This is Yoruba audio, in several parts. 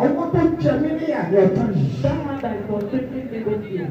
Ọwọ́ tó jẹ mí ní àná ọ̀tún yìí. Someone that is frustrating me this year.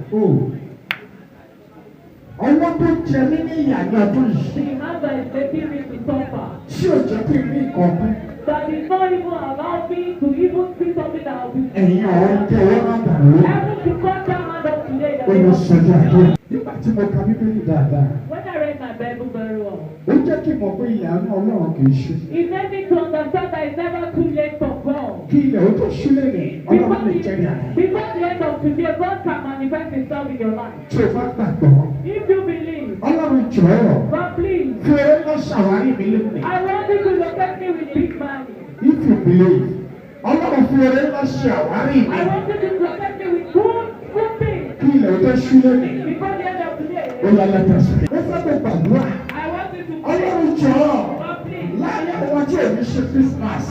Ọwọ́ tó jẹ mí ní àná ọ̀tún yìí. The hand that is making me to suffer. Tí ò jẹ́ kí n rí ìkọ̀ọ̀kan. That is not even allow me to even see something that will be. Ẹ̀yin ọ̀rọ̀ jẹ́ ọwọ́ náà dàrú. Heaven to cut that hand off today. Ó lọ sọ́jà tó. Nígbà tí mo ka Bíbélì dáadáa. When I read my Bible very well. Ó jẹ́ kí n mọ̀ pé ìyanu Ọlọ́run kì í ṣe. It made me to understand that it's never too late for God. Kí ilẹ̀ ó tó ṣúlẹ̀ ní Ọlọ́run lè jẹ́ ìyá. Before the end of today, God can manifest Himself in your life. Tí o bá gbàgbọ́. If you believe. Ọlọ́run jọ̀ọ́. God please. Fi eré lọ ṣàwárí mi lónìí. I want you to locate me with big money. If you believe. Ọlọ́run fi eré lọ ṣàwárí mi. I want you to locate me with good things. Kí ilẹ̀ ó tó ṣúlẹ̀ ní. Before the end of today. Ó yá lẹ́tà sí. Ó fẹ́ kó gbàdúrà. I want you to. Ọlọ́run jọ̀ọ́. God please. Láyé àwọn tí èmi ṣe Christmas.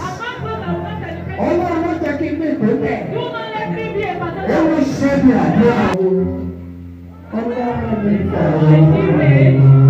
Ọlọ́run ló jẹ́ kí n ní ìgbésẹ̀. Do not let me be a man. Ó ló ṣe é bí àdúrà. Ọlọ́run mi fọ̀rọ̀.